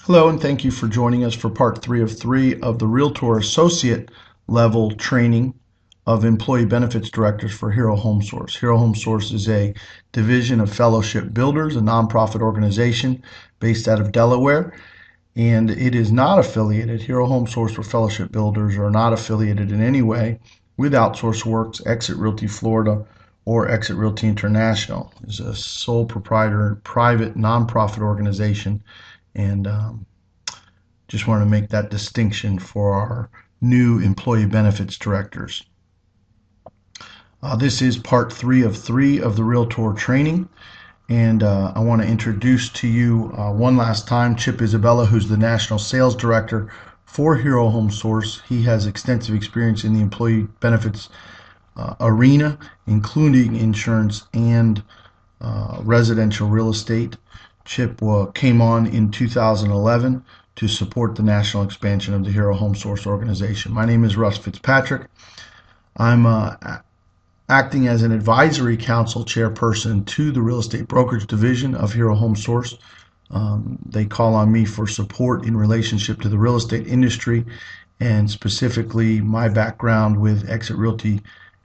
Hello, and thank you for joining us for part three of the Realtor Associate level training of Employee Benefits Directors for Hero Home Source. Hero Home Source is a division of Fellowship Builders, a nonprofit organization based out of Delaware, and it is not affiliated. Hero Home Source or Fellowship Builders are not affiliated in any way with Outsource Works, Exit Realty Florida, or Exit Realty International. It's a sole proprietor, private nonprofit organization, and just want to make that distinction for our new employee benefits directors. This is part three of the Realtor training, and I want to introduce to you one last time Chip Isabella, who's the National Sales Director for Hero Home Source. He has extensive experience in the employee benefits arena, including insurance and residential real estate. Chip came on in 2011 to support the national expansion of the Hero Home Source organization. My name is Russ Fitzpatrick. I'm acting as an advisory council chairperson to the real estate brokerage division of Hero Home Source. They call on me for support in relationship to the real estate industry, and specifically my background with Exit Realty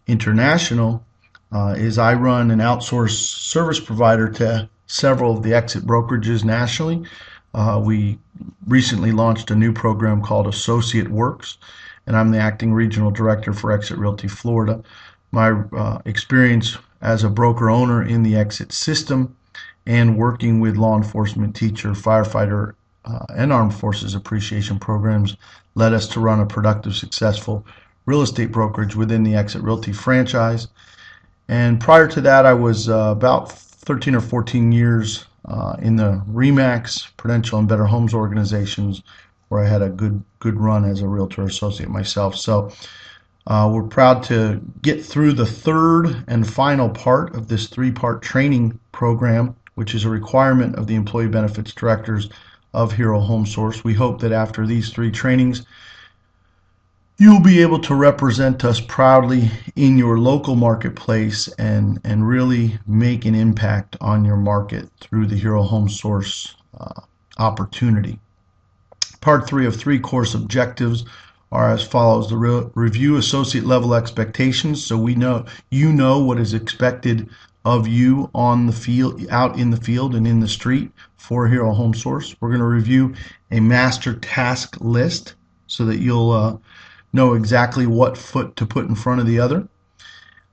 International is I run an outsourced service provider to several of the exit brokerages nationally. We recently launched a new program called Associate Works, and I'm the acting regional director for Exit Realty Florida. My experience as a broker owner in the exit system and working with law enforcement, teacher, firefighter, and armed forces appreciation programs led us to run a productive, successful real estate brokerage within the Exit Realty franchise. And prior to that, I was about 13 or 14 years in the RE/MAX, Prudential and Better Homes organizations, where I had a good run as a realtor associate myself. So we're proud to get through the third and final part of this three-part training program, which is a requirement of the employee benefits directors of Hero Home Source. We hope that after these three trainings, you'll be able to represent us proudly in your local marketplace and really make an impact on your market through the Hero Home Source opportunity. Part three of three course objectives are as follows. The review associate level expectations, so we know you know what is expected of you on the field, out in the field and in the street for Hero Home Source. We're going to review a master task list so that you'll know exactly what foot to put in front of the other.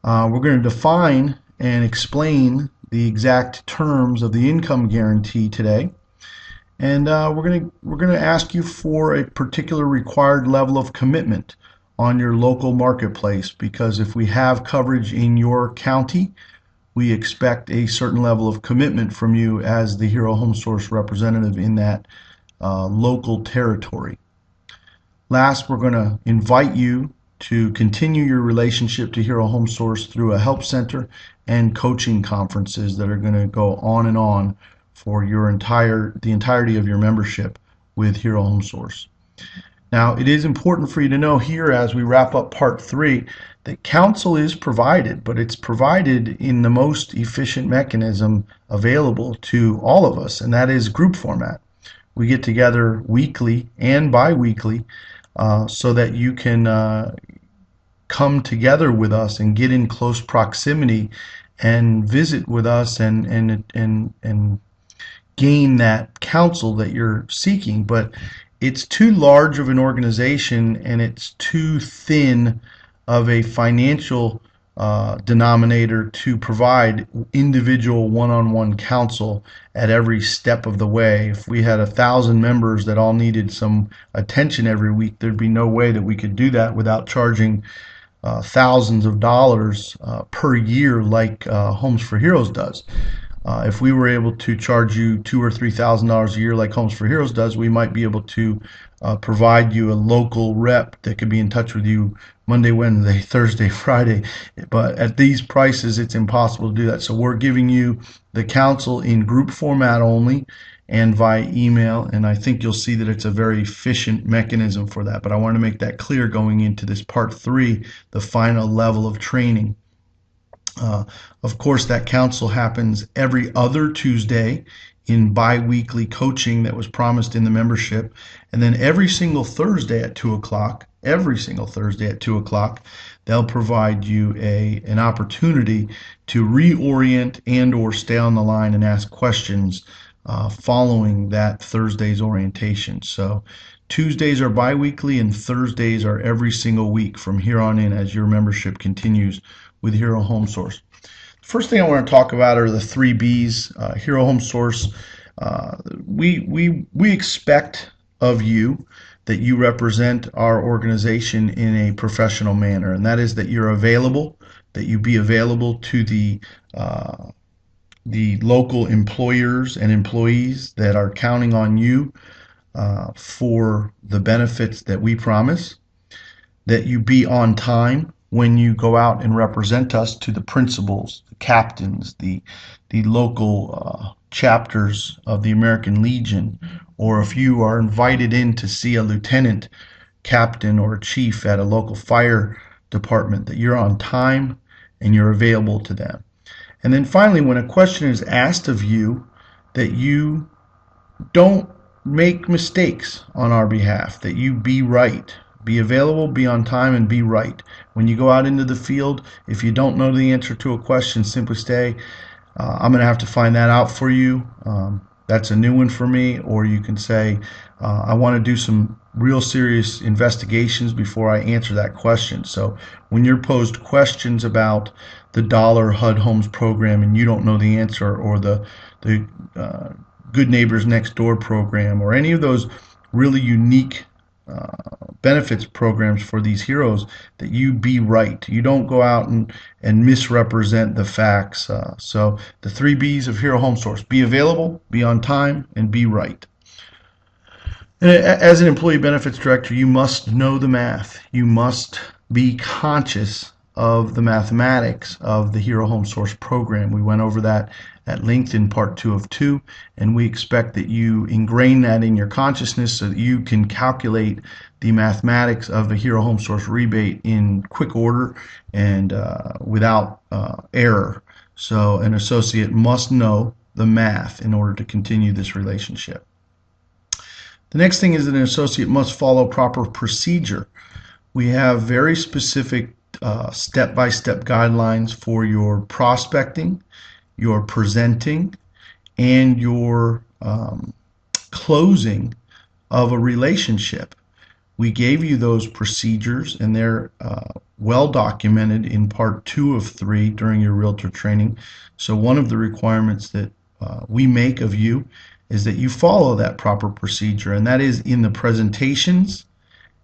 We're going to define and explain the exact terms of the income guarantee today. And we're going to ask you for a particular required level of commitment on your local marketplace, because if we have coverage in your county, we expect a certain level of commitment from you as the Hero Home Source representative in that local territory. Last, we're going to invite you to continue your relationship to Hero Home Source through a help center and coaching conferences that are going to go on and on for the entirety of your membership with Hero Home Source. Now, it is important for you to know here as we wrap up part three that counsel is provided, but it's provided in the most efficient mechanism available to all of us, and that is group format. We get together weekly and bi-weekly so that you can come together with us and get in close proximity and visit with us and gain that counsel that you're seeking. But it's too large of an organization and it's too thin of a financial denominator to provide individual one-on-one counsel at every step of the way. If we had 1,000 members that all needed some attention every week, there'd be no way that we could do that without charging thousands of dollars per year like Homes for Heroes does. If we were able to charge you $2,000 or $3,000 a year like Homes for Heroes does, we might be able to provide you a local rep that could be in touch with you Monday, Wednesday, Thursday, Friday. But at these prices, it's impossible to do that. So we're giving you the counsel in group format only and via email, and I think you'll see that it's a very efficient mechanism for that. But I want to make that clear going into this part three, the final level of training. Of course, that counsel happens every other Tuesday in bi-weekly coaching that was promised in the membership. And then every single Thursday at 2 o'clock, they'll provide you an opportunity to reorient and or stay on the line and ask questions following that Thursday's orientation. So Tuesdays are bi-weekly and Thursdays are every single week from here on in as your membership continues with Hero Home Source. First thing I want to talk about are the three B's. Hero Home Source. We expect of you that you represent our organization in a professional manner, and that is that you're available, that you be available to the local employers and employees that are counting on you for the benefits that we promise, that you be on time when you go out and represent us to the principals, the captains, the local chapters of the American Legion, or if you are invited in to see a lieutenant, captain, or a chief at a local fire department, that you're on time and you're available to them. And then finally, when a question is asked of you, that you don't make mistakes on our behalf, that you be right. Be available, be on time, and be right. When you go out into the field, if you don't know the answer to a question, simply say, I'm going to have to find that out for you. That's a new one for me. Or you can say, I want to do some real serious investigations before I answer that question. So when you're posed questions about the Dollar HUD Homes program and you don't know the answer, or the Good Neighbors Next Door program, or any of those really unique benefits programs for these heroes, that you be right. You don't go out and misrepresent the facts. So the three B's of Hero Home Source: be available, be on time, and be right. And as an employee benefits director, you must know the math. You must be conscious of the mathematics of the Hero Home Source program. We went over that at length in part 2 of 2, and we expect that you ingrain that in your consciousness so that you can calculate the mathematics of the Hero Home Source rebate in quick order and without error. So an associate must know the math in order to continue this relationship. The next thing is that an associate must follow proper procedure. We have very specific step-by-step guidelines for your prospecting, your presenting, and your closing of a relationship. We gave you those procedures, and they're well documented in part 2 of 3 during your Realtor training. So one of the requirements that we make of you is that you follow that proper procedure, and that is in the presentations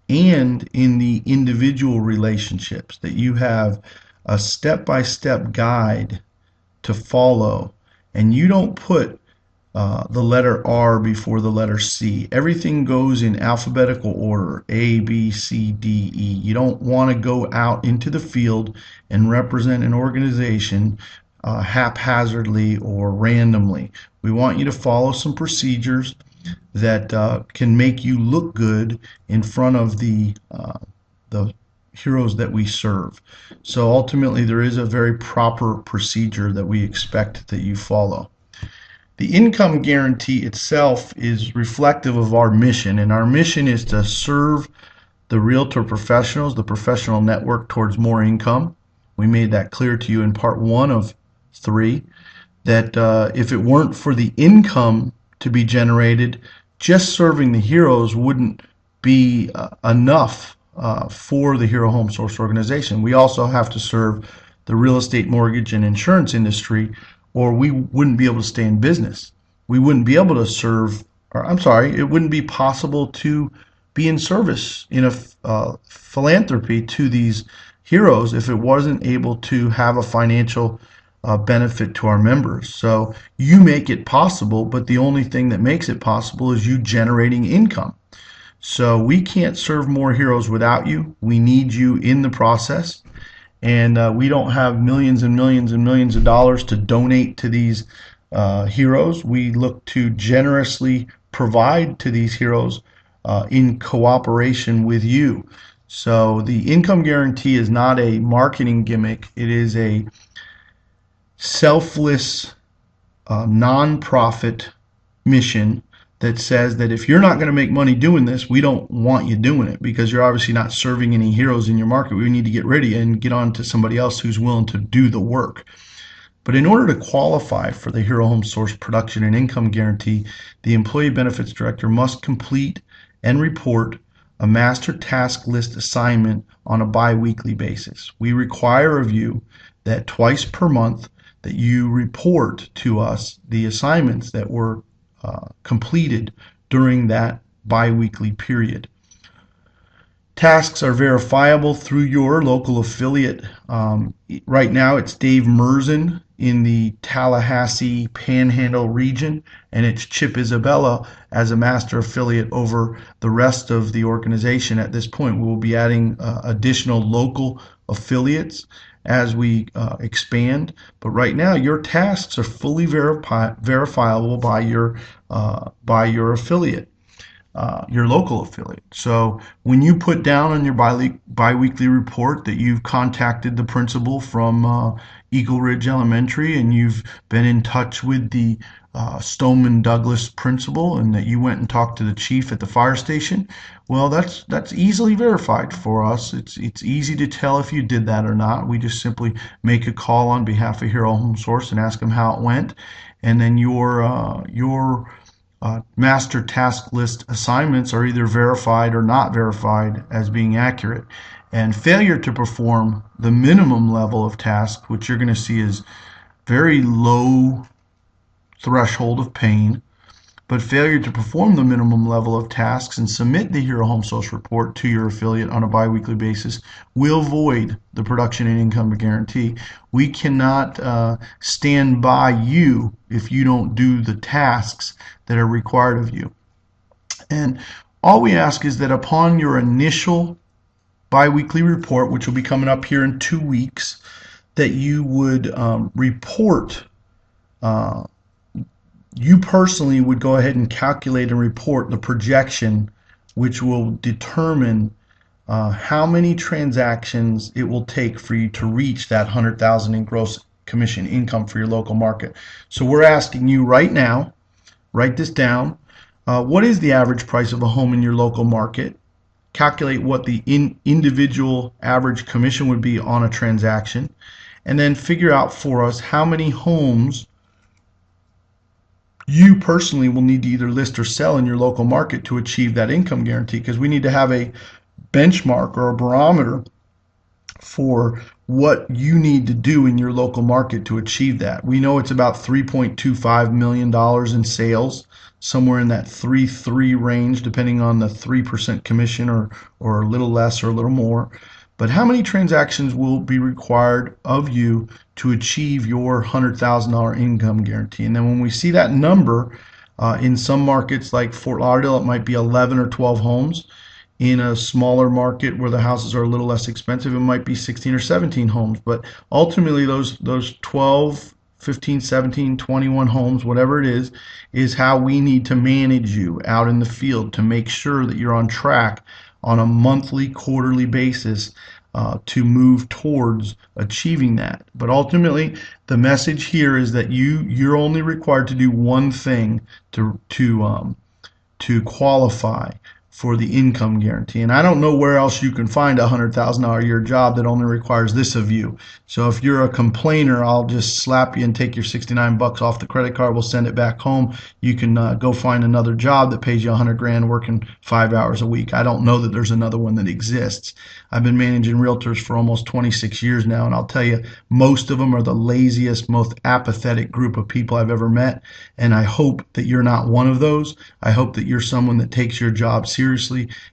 and in the individual relationships, that you have a step-by-step guide to follow, and you don't put the letter R before the letter C. Everything goes in alphabetical order: A, B, C, D, E. You don't want to go out into the field and represent an organization haphazardly or randomly. We want you to follow some procedures that can make you look good in front of the heroes that we serve. So ultimately, there is a very proper procedure that we expect that you follow. The income guarantee itself is reflective of our mission, and our mission is to serve the Realtor professionals, the professional network, towards more income. We made that clear to you in part 1 of 3, that if it weren't for the income to be generated, just serving the heroes wouldn't be enough for the Hero Home Source organization. We also have to serve the real estate, mortgage, and insurance industry, or we wouldn't be able to stay in business. We wouldn't be able to serve, or I'm sorry, it wouldn't be possible to be in service in a philanthropy to these heroes if it wasn't able to have a financial benefit to our members. So you make it possible, but the only thing that makes it possible is you generating income. So we can't serve more heroes without you. We need you in the process, and we don't have millions and millions and millions of dollars to donate to these heroes. We look to generously provide to these heroes in cooperation with you. So the income guarantee is not a marketing gimmick. It is a selfless, non-profit mission that says that if you're not going to make money doing this, we don't want you doing it because you're obviously not serving any heroes in your market. We need to get rid of you and get on to somebody else who's willing to do the work. But in order to qualify for the Hero Home Source Production and Income Guarantee, the Employee Benefits Director must complete and report a master task list assignment on a bi-weekly basis. We require of you that twice per month that you report to us the assignments that were completed during that bi-weekly period. Tasks are verifiable through your local affiliate. Right now, it's Dave Merzen in the Tallahassee Panhandle region, and it's Chip Isabella as a master affiliate over the rest of the organization at this point. We will be adding additional local affiliates as we expand, but right now your tasks are fully verifiable by your affiliate. Your local affiliate. So when you put down on your biweekly report that you've contacted the principal from Eagle Ridge Elementary and you've been in touch with the Stoneman Douglas principal and that you went and talked to the chief at the fire station, well, that's easily verified for us. It's easy to tell if you did that or not. We just simply make a call on behalf of Hero Home Source and ask them how it went, and then your master task list assignments are either verified or not verified as being accurate. And failure to perform the minimum level of task, which you're going to see is very low threshold of pain, but failure to perform the minimum level of tasks and submit the Hero Home Source report to your affiliate on a biweekly basis will void the production and income guarantee. We cannot stand by you if you don't do the tasks that are required of you. And all we ask is that upon your initial biweekly report, which will be coming up here in 2 weeks, that you would report you personally would go ahead and calculate and report the projection, which will determine how many transactions it will take for you to reach that 100,000 in gross commission income for your local market. So we're asking you right now, write this down. What is the average price of a home in your local market? Calculate what the individual average commission would be on a transaction, and then figure out for us how many homes you personally will need to either list or sell in your local market to achieve that income guarantee, because we need to have a benchmark or a barometer for what you need to do in your local market to achieve that. We know it's about $3.25 million in sales, somewhere in that 3.3 range, depending on the 3% commission or a little less or a little more. But how many transactions will be required of you to achieve your $100,000 income guarantee? And then when we see that number, in some markets like Fort Lauderdale, it might be 11 or 12 homes. In a smaller market where the houses are a little less expensive, it might be 16 or 17 homes. But ultimately, those 12, 15, 17, 21 homes, whatever it is how we need to manage you out in the field to make sure that you're on track on a monthly, quarterly basis to move towards achieving that. But ultimately, the message here is that you're only required to do one thing to qualify for the income guarantee. And I don't know where else you can find a $100,000 a year job that only requires this of you. So if you're a complainer, I'll just slap you and take your 69 bucks off the credit card. We'll send it back home. You can go find another job that pays you 100 grand working 5 hours a week. I don't know that there's another one that exists. I've been managing realtors for almost 26 years now, and I'll tell you, most of them are the laziest, most apathetic group of people I've ever met. And I hope that you're not one of those. I hope that you're someone that takes your job seriously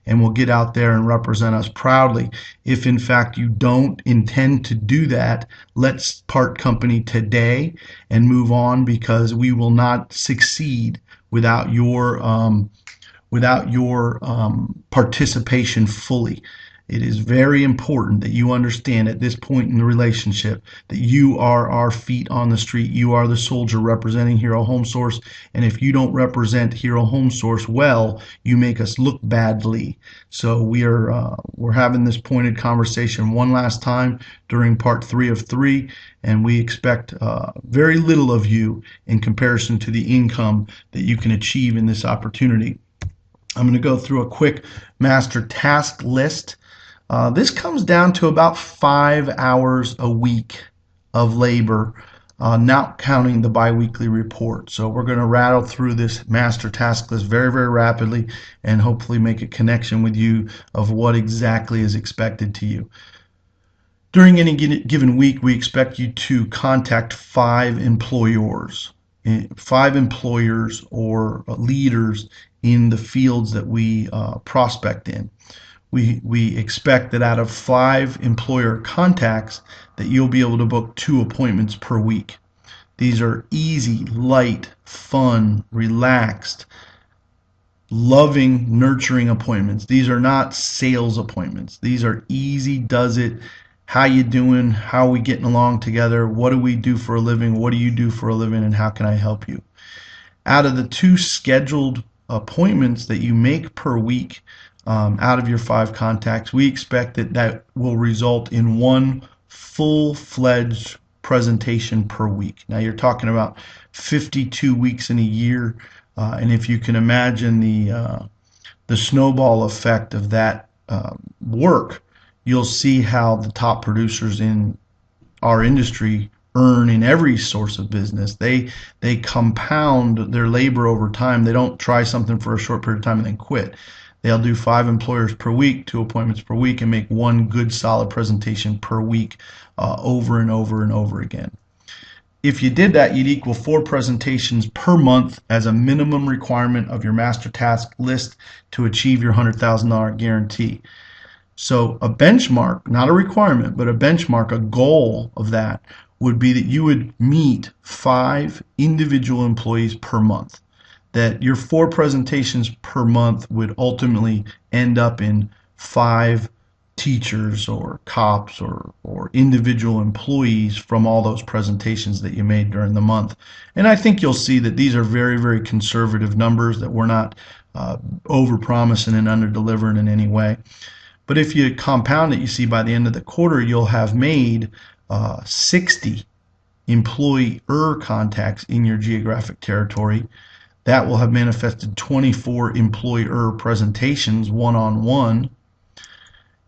and will get out there and represent us proudly. If in fact you don't intend to do that, let's part company today and move on, because we will not succeed without your participation fully. It is very important that you understand at this point in the relationship that you are our feet on the street. You are the soldier representing Hero Home Source. And if you don't represent Hero Home Source well, you make us look badly. So we're having this pointed conversation one last time during part 3 of 3, and we expect very little of you in comparison to the income that you can achieve in this opportunity. I'm going to go through a quick master task list. This comes down to about 5 hours a week of labor, not counting the biweekly report. So we're going to rattle through this master task list very, very rapidly and hopefully make a connection with you of what exactly is expected to you. During any given week, we expect you to contact 5 employers or leaders in the fields that we prospect in. We expect that out of 5 employer contacts that you'll be able to book 2 appointments per week. These are easy, light, fun, relaxed, loving, nurturing appointments. These are not sales appointments. These are easy, does it, how you doing, how are we getting along together, what do we do for a living, what do you do for a living, and how can I help you? Out of the 2 scheduled appointments that you make per week, out of your 5 contacts, we expect that will result in 1 full-fledged presentation per week. Now you're talking about 52 weeks in a year, and if you can imagine the snowball effect of that work, you'll see how the top producers in our industry earn in every source of business. They compound their labor over time. They don't try something for a short period of time and then quit. They'll do 5 employers per week, 2 appointments per week, and make 1 good solid presentation per week, over and over and over again. If you did that, you'd equal 4 presentations per month as a minimum requirement of your master task list to achieve your $100,000 guarantee. So a benchmark, not a requirement, but a benchmark, a goal of that would be that you would meet 5 individual employees per month. That your 4 presentations per month would ultimately end up in 5 teachers or cops or individual employees from all those presentations that you made during the month. And I think you'll see that these are very, very conservative numbers, that we're not over-promising and under-delivering in any way. But if you compound it, you see by the end of the quarter, you'll have made 60 employer contacts in your geographic territory. That will have manifested 24 employer presentations one-on-one.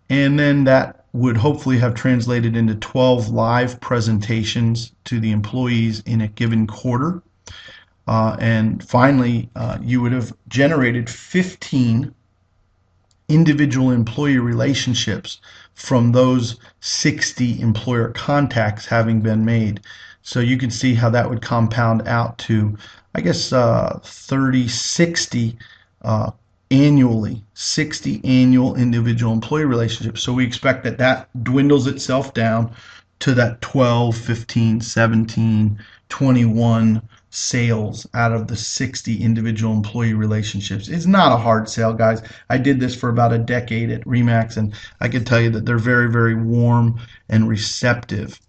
And then that would hopefully have translated into 12 live presentations to the employees in a given quarter. And finally, you would have generated 15 individual employee relationships from those 60 employer contacts having been made. So you can see how that would compound out to, I guess, 30, 60 annually, 60 annual individual employee relationships. So we expect that dwindles itself down to that 12, 15, 17, 21 sales out of the 60 individual employee relationships. It's not a hard sale, guys. I did this for about a decade at Remax, and I can tell you that they're very, very warm and receptive.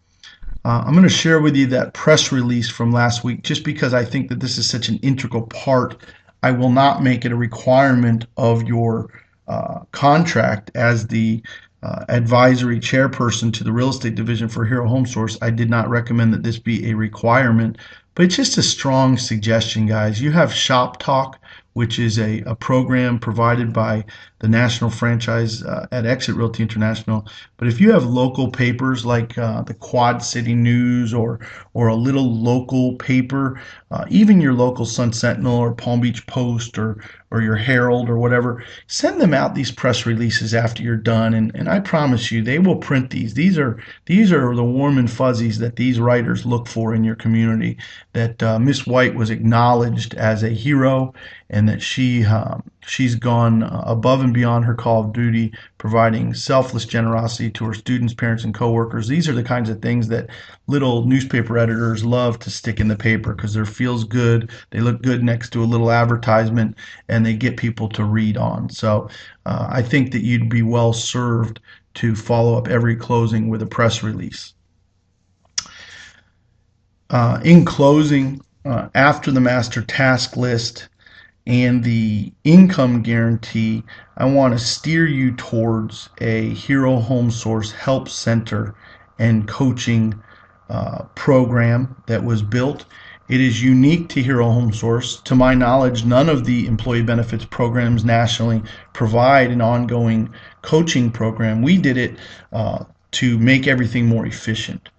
I'm going to share with you that press release from last week just because I think that this is such an integral part. I will not make it a requirement of your contract as the advisory chairperson to the real estate division for Hero Home Source. I did not recommend that this be a requirement, but it's just a strong suggestion, guys. You have Shop Talk, which is a program provided by the national franchise at Exit Realty International. But if you have local papers like the Quad City News or a little local paper, even your local Sun Sentinel or Palm Beach Post or your Herald or whatever, send them out these press releases after you're done, and I promise you they will print these. These are the warm and fuzzies that these writers look for in your community, that Miss White was acknowledged as a hero, and and that she's gone above and beyond her call of duty, providing selfless generosity to her students, parents, and coworkers. These are the kinds of things that little newspaper editors love to stick in the paper because they feels good. They look good next to a little advertisement, and they get people to read on. So I think that you'd be well served to follow up every closing with a press release. In closing, after the master task list and the income guarantee, I want to steer you towards a Hero Home Source Help Center and coaching program that was built. It is unique to Hero Home Source. To my knowledge, none of the employee benefits programs nationally provide an ongoing coaching program. We did it to make everything more efficient.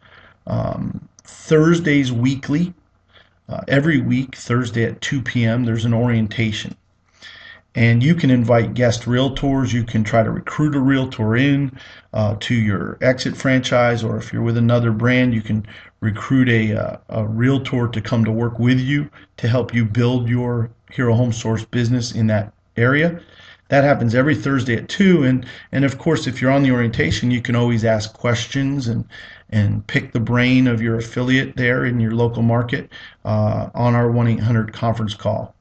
Thursdays weekly, every week, Thursday at 2 p.m., there's an orientation. And you can invite guest realtors. You can try to recruit a realtor in to your exit franchise, or if you're with another brand, you can recruit a realtor to come to work with you to help you build your Hero Home Source business in that area. That happens every Thursday at 2. And of course, if you're on the orientation, you can always ask questions and pick the brain of your affiliate there in your local market on our 1-800 conference call.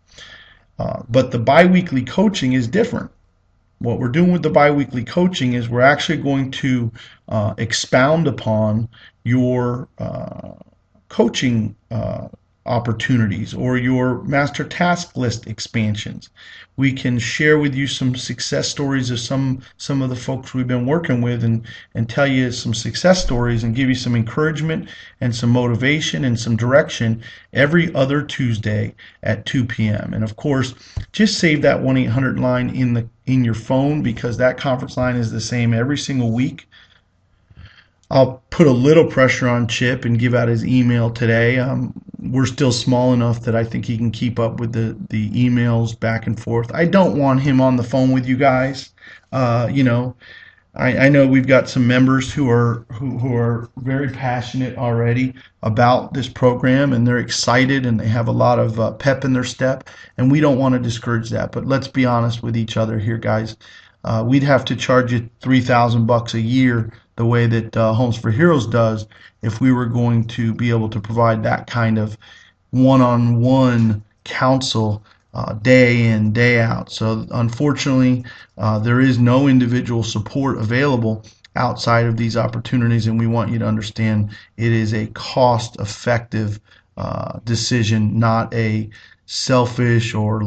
But the biweekly coaching is different. What we're doing with the biweekly coaching is we're actually going to expound upon your coaching opportunities or your master task list expansions. We can share with you some success stories of some of the folks we've been working with, and tell you some success stories and give you some encouragement and some motivation and some direction every other Tuesday at 2 p.m. And of course, just save that 1-800 line in your phone, because that conference line is the same every single week. I'll put a little pressure on Chip and give out his email today. We're still small enough that I think he can keep up with the emails back and forth. I don't want him on the phone with you guys. I know we've got some members who are very passionate already about this program, and they're excited and they have a lot of pep in their step, and we don't want to discourage that. But let's be honest with each other here, guys. We'd have to charge you $3,000 a year the way that Homes for Heroes does if we were going to be able to provide that kind of one-on-one counsel day in, day out. So unfortunately, there is no individual support available outside of these opportunities, and we want you to understand it is a cost-effective decision, not a selfish or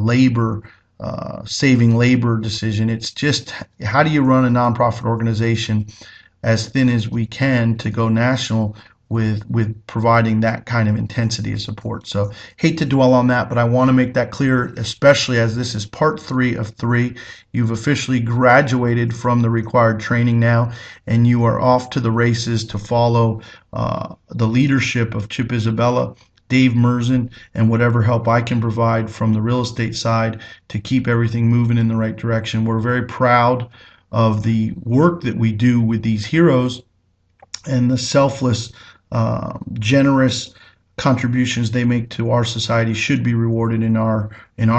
saving labor decision. It's just, how do you run a nonprofit organization as thin as we can to go national with providing that kind of intensity of support. So hate to dwell on that, but I want to make that clear, especially as this is part 3 of 3. You've officially graduated from the required training now, and you are off to the races to follow the leadership of Chip Isabella, Dave Merzen, and whatever help I can provide from the real estate side to keep everything moving in the right direction. We're very proud of the work that we do with these heroes and the selfless, generous contributions they make to our society should be rewarded in our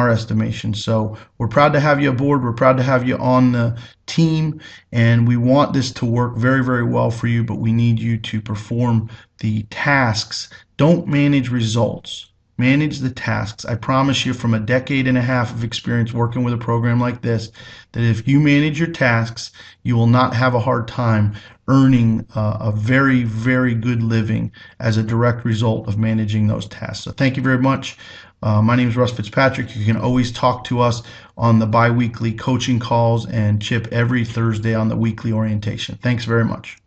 estimation. So we're proud to have you aboard. We're proud to have you on the team, and we want this to work very, very well for you, but we need you to perform the tasks. Don't manage results. Manage the tasks. I promise you, from a decade and a half of experience working with a program like this, that if you manage your tasks, you will not have a hard time earning a very, very good living as a direct result of managing those tasks. So thank you very much. My name is Russ Fitzpatrick. You can always talk to us on the bi-weekly coaching calls, and Chip every Thursday on the weekly orientation. Thanks very much.